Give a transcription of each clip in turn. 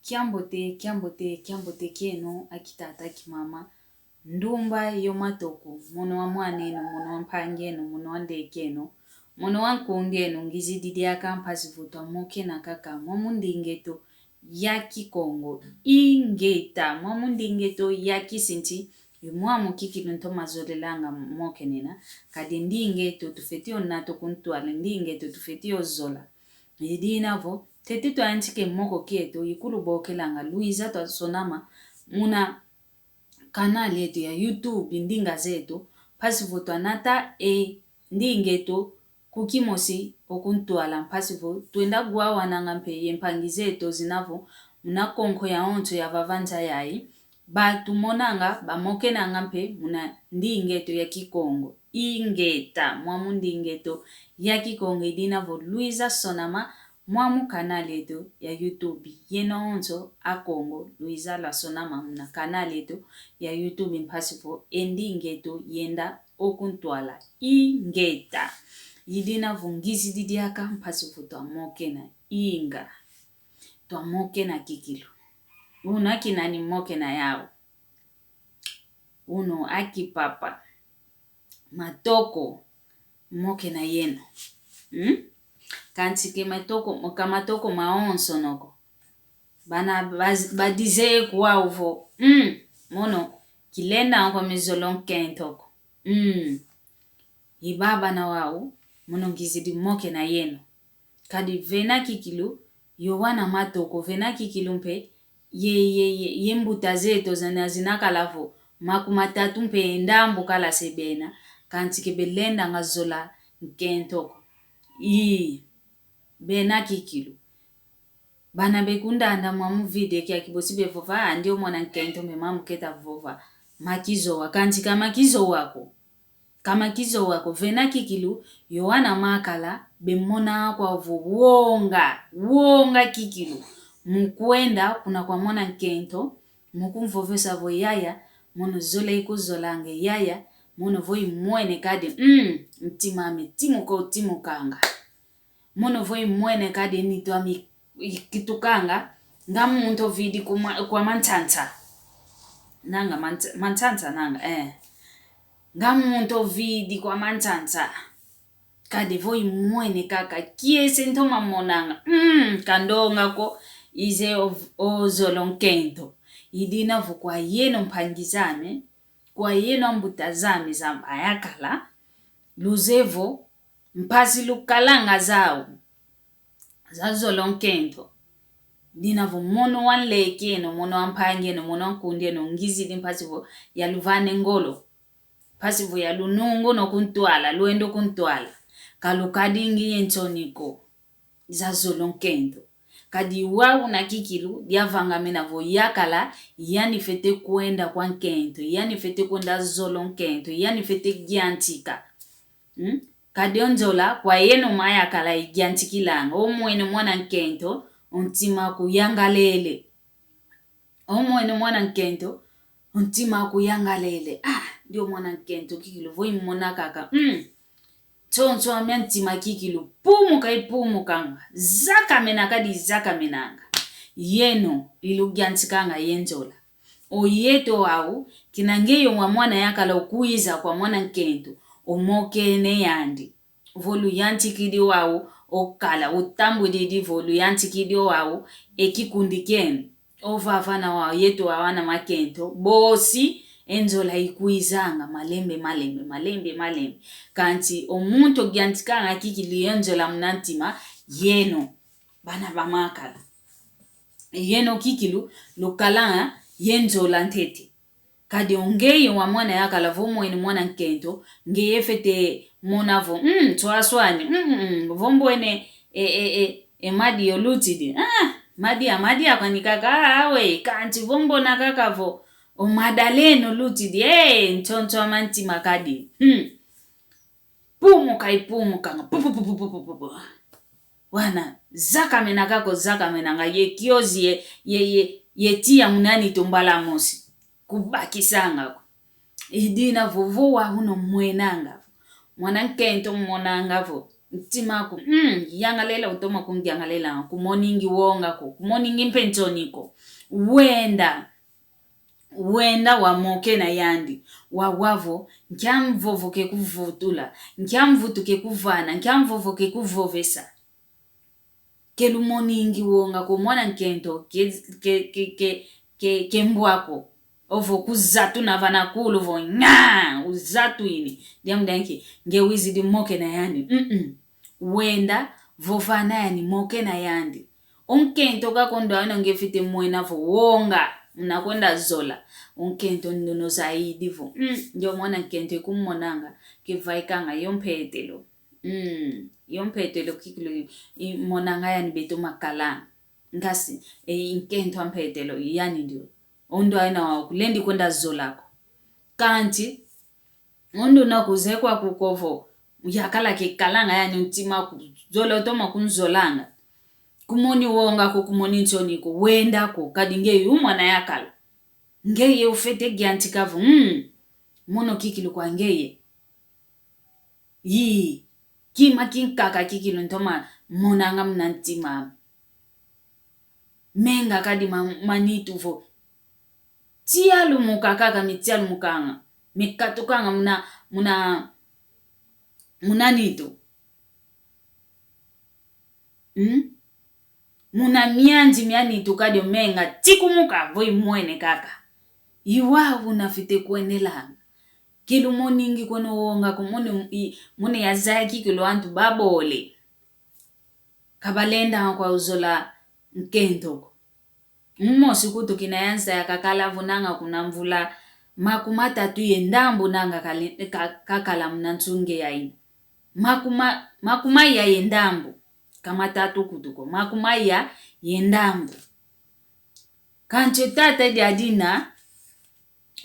Kiambote kieno akitata kimama. Ndumba yo matoko. Mono wa mwaneno, mono wa mpangeno, mono wa ndekeno. Mono wa nkungeno, ngizididi akampasi vuto moke na kaka. Mwamundingeto yaki Kongo. Ingeta. Mwamundingeto yaki sinti. Mwamu kiki nunto mazolelanga moke nena. Kadi ndingeto tufetio nato kuntuale. Ndingeto tufetio zola. Hidi inavo. Tete to antike moko kieto, yikulu bokelanga, Luiza to sonama, muna kanali yetu ya YouTube, ndinga zetu, pasivu to anata ndingeto kukimosi okuntuala, pasivu, tuenda guwa wanangampe, yempangi zetu zinavo, muna konko ya onto ya vavanta yai, ba tumonanga, ba moke na ngampe, muna ndingeto ya Kikongo, ingeta, mwamu ndingeto ya Kikongo, idinavo, Luiza sonama, mwamu kanali yetu ya YouTube yeno onzo a Kongo Luiza la sonama muna kanali yetu ya YouTube impasipo endingeto yenda okuntuala ingeta yidina vungizi didiaka mpasipo to amoke na inga to amoke na kikilo una kinani moke na yao uno aki papa matoko moke na yeno Kantike matoko maonso noko. Bana badize kwa uvo. Mono, kilenda anko mizolon kentoko. Ibaba na wao, mono ngizidi moke na yeno. Kadi vena kikilu, yowana matoko, vena kikilu mpe, ye mbuta zeto zinaka lavo. Makumatatu mpe endambu kala sebena. Kantike belenda nga zola kentoko. Bena kikilu. Bana bekunda anda mwamu vide kia kibosibe vova. Andio mwana nkento me mamu keta vova. Makizo wakanti kama kizo wako. Kama kizo wako. Vena kikilu. Yowana makala. Bemona kwa uvo. Wonga kikilu. Mkuenda kuna kwa mwana nkento. Mkumvove savo yaya. Mono zole iku zolange yaya. Mono voi mwene kade. Mtimame. Timu kanga. Mono voi mwene kade nito ami kitukanga. Nga muntu vidi kwa mantanta. Nanga mantanta nanga. Nga muntu vidi kwa mantanta. Kade voi mwene kaka. Kiese ntoma monanga. Kandonga ko ize ozolonkento. Idina vo kwa yeno mpangizame. Kwa yeno mbutazame zambayakala. Luzevo. Mpasi lukalanga zao. Zazo lonkento. Dinavo mono wanlekeno, mono wampangeno, mono wankundeno, ngizi di mpasivo ya luvane ngolo. Pasivo ya lunungo no kuntuala, luendo kuntuala. Kalukadingi yentoniko. Zazo lonkento. Kadi wawu na kikilu, diavanga menavo yakala, yani fete kuenda kwa nkento, yani fete kuenda zolonkento, yani fete giantika. Kadi onzola kwa yeno maya kala igiantikilanga. Omwene mwana nkento, untima kuyangalele. Omwene mwana nkento, untima kuyangalele. Dio mwana nkento kikilu, voi mwana kaka. Choncho amia ntima kikilu, pumu kanga. Zaka menanga. Yeno, ilu giantikanga yenzola. Oyeto wau, kinangeyo mwana yakala ukuiza kwa mwana nkento. Omoke ne yandi. Volu yanti kidi wao. Okala. Utambu didi volu yanti kidi wao. Eki kundiken. Ovavana wao. Yetu wawana makento. Bosi. Enzola ikuizanga. Malembe. Kanti omuntu giantikanga kikili enzola mnantima. Yeno. Bana bamakala. Yeno kikilu. Lukalanga. Yenzola ntete. Kadi ongeyo wa mwana yakala vomo ene mwana nkento. Ngeye fete monavo. Tuaswani. Vombo ene madi yolutidi. Madi ya kwa nikaka. Awe. Kanti vombo na kakavo. O madaleno lutidi. Ntonto amanti makadi. Pumu kanga. Wana. Zaka menanga. Ye kiozi ye tia munani tumbala mosi. Kubakisanga. Idina vovo wa uno mwenanga. Mwana nkento mwenanga vo. ntimako yangalela utoma kungiyangalela kumoningi wonga ko kumoningi mpenzoniko wenda wamoke na yandi wawavo nkyamvovo ke kuvutula nkyamvutu ke kuvana nkyamvovo ke kuvovesa kelu moningi wonga ko mwana nkento ke mbwako ovo kuzatu na vana kulu vo uzatu ini diamdanki ngewizi di moke na yandi wenda vovana yani moke na yandi unkento kakondo ana ngefite mwena vo wonga mnakwenda zola unkento ndono zaidi vo ndio mwana nkento kumonanga kivaikanga yompetelo kikilo monanga yani beto makala ngasi inkento ampetelo yani ndio ondo aina wa kulendi kwenda zolako kanti ondo nakuzekwa kukovo yakala ke kalanga yani ntima zola toma kunzolanga kumoni wonga ko kumoni ntoniko wenda ko kadinge umwana yakala ngeye ufete gyantikavo mono kikilo kwa ngeye kima kinkaka kikilo ntoma monanga mnantima menga kadi manitu vo tialu mukakaka mitialu mukanga mikatukanga muna nito muna mianji mianitu kadi menga tikumuka voi mwene kaka iwawu nafite kwenelanga kilu moningi kono wonga kumone yazaki kilo antu babole kabalenda kwa uzola nkentoko mmosi kuto kinayansa yakakala vunanga kuna mvula makumatatu yendambu nanga kakala mnansunge yaini makumai ya yendambu kama tatu kutuko makumai ya yendambu kanche tata di adina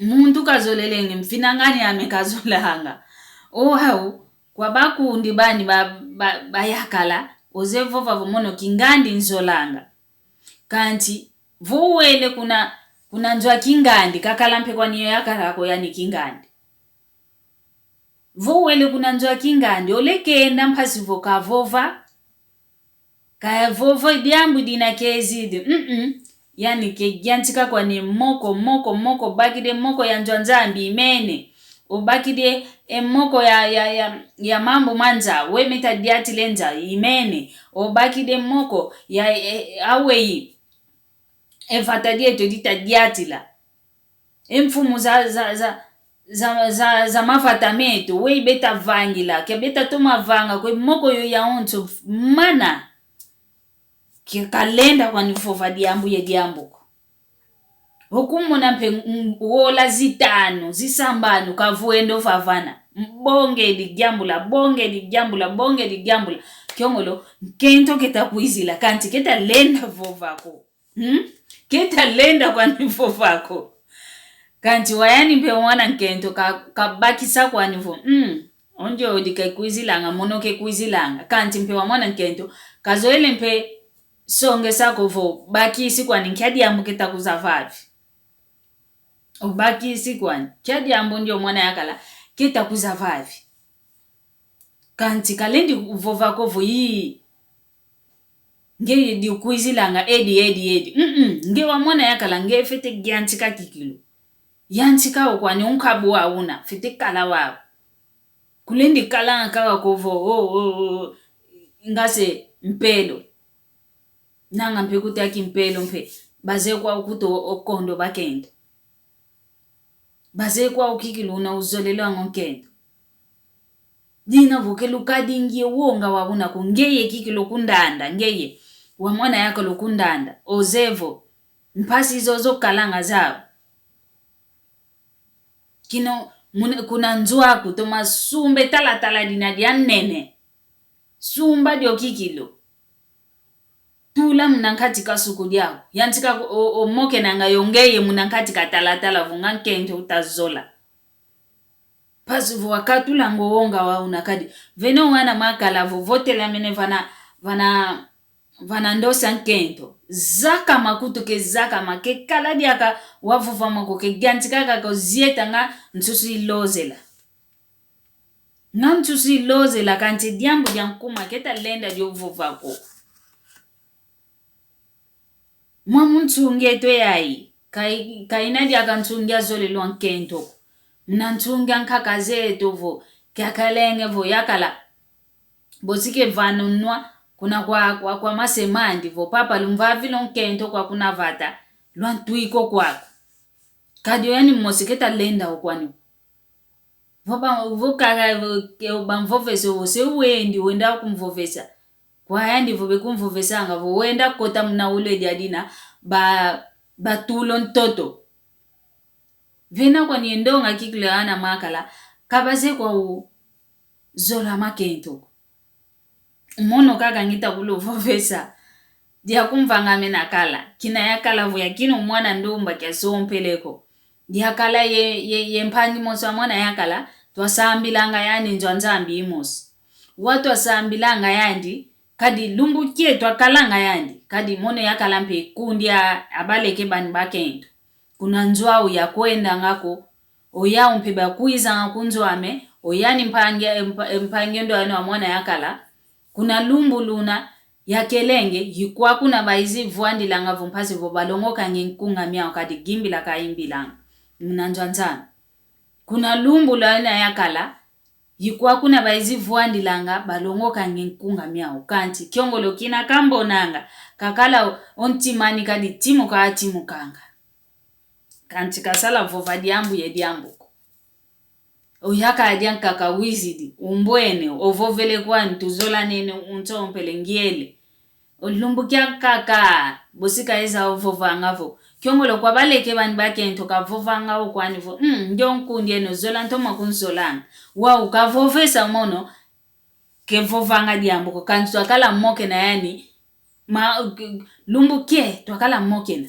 muntu kazolelenge mfinangani amekazolanga hau kwa bakundi bani bayakala ozevova vomono kingandi nzolanga kanti vuwele kuna nzwa kingandi kakalampe kwa niyo yakarako yani kingandi vuwele kuna nzwa kingandi olekenda mpasivo kavova kaya vovo diambu dina kezidi yani ke gyantika kwa ni moko bakide moko ya nzwanzambi imene obakide moko ya mambo manza wemeta diati lenza imene obakide moko ya awei evatadie to dita diatila emfumu za mafatameto we beta vangila ke beta toma vanga kwe moko yo ya onto mana ke kalenda kwa nifova diambu ye diambuko hukumona mpe wola zitano zisambano kavuendo favana bonge di jambula kyongolo kento ketakuizila kanti keta lenda vovako keta lenda kwa nifovako kanti wayani mpe mwana nkento kabakisa kwa nivo onjo odikaikuizilanga monoke kuizilanga kanti mpe wa mwana nkento kazoele mpe songe sako vo bakisi kwa nikiadi ambu ketakuza obakisi kwani kiadi ambu ndio mwana yakala ketakuza kanti kalendi vovako vo ngeye di kuizilanga edi nge wa mwana yakala nge fete gyantika kikilo yantika kwani unkabu wa una fete kala wa kulendi kala kawa kovo ngase mpelo nanga mpe kuti akimpelo mpe baze kwa ukuto okondo bakendo baze kwa ukikilo una uzolelo ngonkendo dina vokelu kadingie wonga wabuna ko ngeye kikilo kundanda ngeye wa mwana yako lokundanda ozevo mpasi zozo kalanga zao kino kuna nzwa kutoma sumbe tala dina dianene sumba dio kikilo tula mnankati kasuku diao yantika omoke nanga yongeye mnankati katala vunga nkento utazola pasivu wakatula ngowonga wa unakadi veno wana makala vovote la mene vana ndosa nkento zaka makutu ke zaka make kala diaka wavuva mako ke gantika kako zieta nga nsusu ilozela Nantu si loze la kanti diambu yankuma keta lenda dio vovako. Mwamuntunge to yai. Kainadi akantungia zole luan kento. Mnantungia nkakaze tovo. Kia kalenge vo yakala. Bosike vanunwa. Kuna kwa masemandi vo. Papa lumvavi lon kento kwa kuna vata. Luan tuiko kwa. Kadio yani mmosiketa lenda ukwani. Vokaka bamvovesa wose wendi wenda kumvovesa. Kwa yandi vobe kumvovesa nga vo wenda kota mna ule jadina ba tulon toto. Vena kwa niendonga kikile ana makala kabaze kwa zola makento. Umono kaka ngita kulo vovesa. Dia kumvanga mena kala. Kina ya kala vuya kino mwana ndomba kia sompeleko. Dia kala ye mpangi mosa mwana ya kala. Twasambilanga yani nzwanzambi imosi. Watu wasambilanga yandi. Kadi lumbu kie twakalanga yandi. Kadi mono ya kalampe kundia abaleke bani bakendo. Kuna nzwau ya kwenda ngako. Oya umpeba kuiza ngakunzwame. Oyani mpangendo anu wa mwana ya kala. Kuna lumbu luna ya kelenge. Yikuwa kuna baizi vuandi langa vumpasi vobalongoka ngenkunga miao kadi gimbi la kaimbi langa. Mnanzwanzana. Kuna lumbu la ina ya kala, yikuwa kuna baizi vuandi langa, balongoka ngenkunga miao kanti. Kiongolo kina kambo nanga, kakala ontimani kadi timu kaa timu kanga. Kanti kasala vova diambu ye diambu. Uyaka adian kaka wizidi, umbwene, ovovele kwa ntuzola nene untompele ngiele. Lumbu kia kaka, bosika eza ovova ngavo. Kiongolo kwa baleke bani bakento ka vovanga ukwani vo ndio nkundi eno zola ntoma kunzolanga wa ukavovesa mono ke vovanga diambo ko kantu akala moke na yani lumbu kie to akala moke na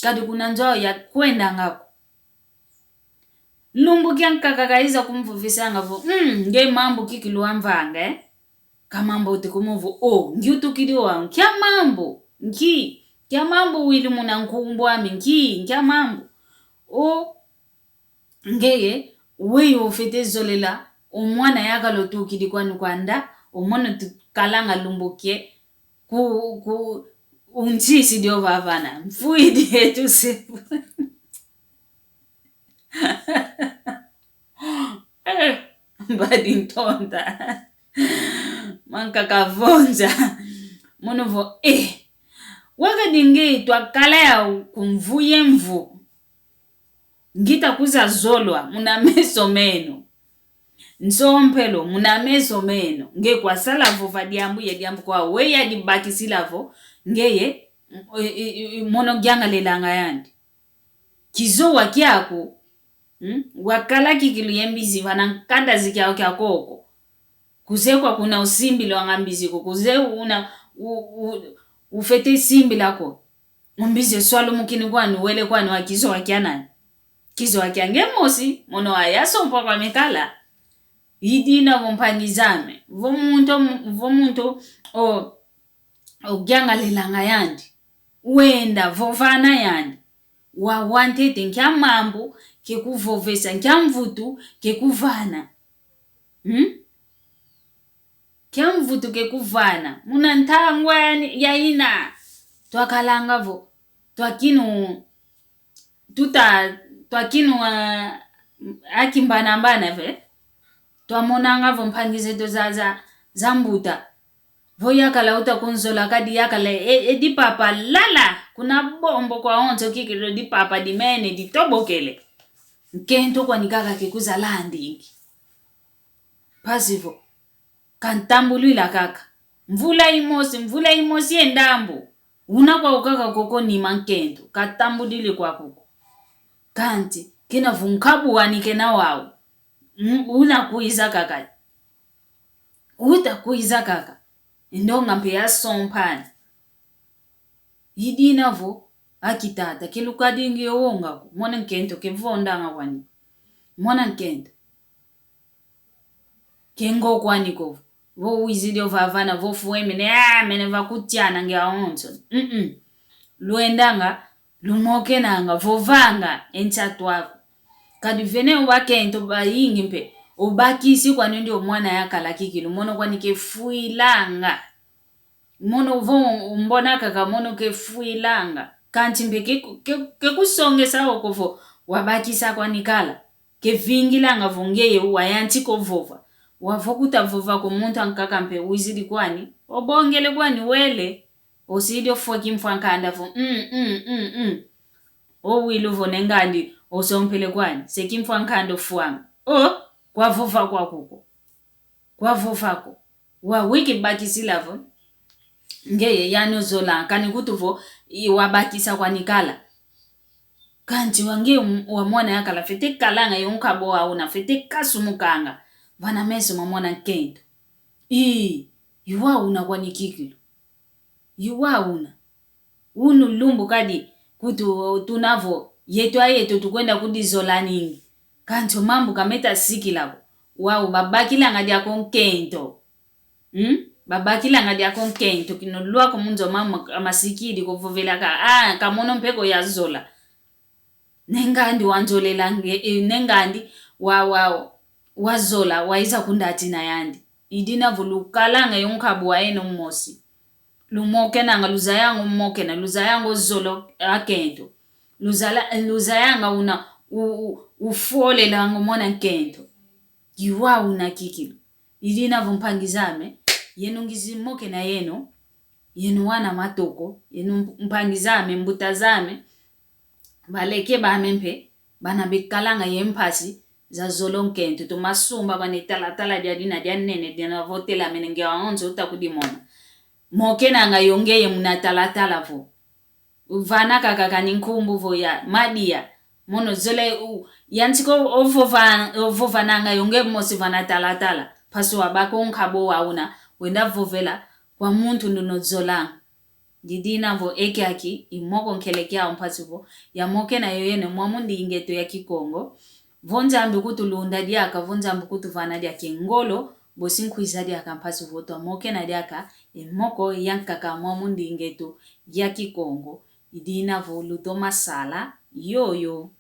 kadi kuna njoo ya kwenda ngako lumbu kia kakakaiza kumvovesa ngavo nge mambo kikiluamvanga kamambo utekumuvu ngiutukidi wa kia mambo kia mambo wili muna nkumbwa mingi, kia mambo. Ngeye, wei ufete zolela, umwana yaka lotu kidi kwa nukwanda, umono tukalanga lumbukie, untisi dio vavana. Mfuidi etu sepu. Mbadi ntonda. Manka kavonja. Mono vo, waka dinge twakala ya kumvuye mvu. Ngita kuza zolwa muna meso meno. Nsompelo muna meso meno. Nge kwa sala vova diambu ye diambu kwa weya dibaki silavo. Ngeye mono gyanga lelanga yandi. Kizo wakiako. Wakala kikilu yembizi wanankanda zikia kia koko. Kuze kwa kuna usimbi lo ngambizi ko. Kuze ufete simbi lako. Mbizi swalo mukini kwani wele kwani wakizo wakiana. Kizo wakiange mosi. Mono ayaso mpa kwa mekala. Hidina vompangizame. Vomuntu gyanga lelanga yandi. Wenda vovana yandi. Wawantete nkia mambo. Kekuvovesa nkia mvutu. Kekuvana. Kia mvutu kekuvana. Muna ntangwa ya ina. Twakalanga vo. Twakinu akimbana ve. Twamonanga vo mpangize to za mbuta. Vo yakala uta kunzola kadi yakala di papa lala. Kuna bombo kwa onto kikiro di papa di mene di tobokele. Nkento kwa nikaka kekuza landi. Pasivo. Kantambulu ila kaka. Mvula imosi endambu. Una kwa ukaka koko ni mankento. Katambudili kwa kuko. Kanti. Kina vunkabu wanike na wao. Una kuiza kaka. Uta kuiza kaka. Ndonga mpea sompani. Hidina vo. Akitata. Kilukadingi yonga. Mwana nkento. Kevonda nga wani. Mwana nkento. Kengo kwa niko. Vo wizidio vavana. Vo fuweme. Mene vakutiana nge onzo. Luendanga. Lumoke nanga. Vovanga. Enchatu wako. Kadi vene wake into ba ingi mpe. Obakisi kwa ndio mwana yakala kikilu mono kwa nike fuilanga mono vo mbona kaka mono ke fuilanga kanti mbe ke kusonge sawo kovo wabakisa kwa nikala ke vingilanga vongeye wayanti ko vova wavokuta vova ko muntu ankaka mpe wizidi kwani obongele kwani wele osidi ofoki mfankanda vo o wilu vo nengandi osompele kwani seki mfankando fuanga kwa vova kwa kuko kwa vova ko wa wiki bakisila vo ngeye yano zola kani kutuvo wabakisa kwa nikala kanti wange wa mwana yakala fete kalanga yonkabo wa una fete kasumukanga vana meso mwana nkendo yuwa una kwa nikikilu yuwa una unu lumbu kadi kutu tunavo yetu tukwenda kudizola ningi kanti mambu kameta sikilako wao babakila ngadi yako nkendo babakila ngadi yako nkendo kinolua ko munzo mama amasikidi kovovela kamono mpeko ya zola nengandi wanzolela nengandi wazola waiza kundati na yandi idina vulukalanga yonkabu wa eno mmosi lumoke nanga luza yangu mmoke na luza yangu zolo akento luza yanga una ufole lango mona nkento yuwa una kikilu idina vumpangizame yenu ngizimoke na yenu wana matoko yenu mpangizame mbutazame baleke bamempe bana bekalanga yempasi za zolonkento to masumba bane tala dia dina dia nene dia votela menenge waonzo utakudimona moke nanga yongeye muna tala vo uvana kaka ninkumbu vo ya madia mono zole yantiko ovova nanga yonge mosi vana tala paso abako nkabo wauna wenda vovela kwa muntu nuno zola didina vo ekiaki imoko nkelekea mpasivo ya moke na yoyene mwamundi ingeto ya kikongo vonza ambi kutulunda diaka vonza ambi kutuvana diake ngolo bosinku izadi akampasivo to moke na diaka imoko yankaka mwamundi ingeto ya kikongo idina vo luto masala yoyo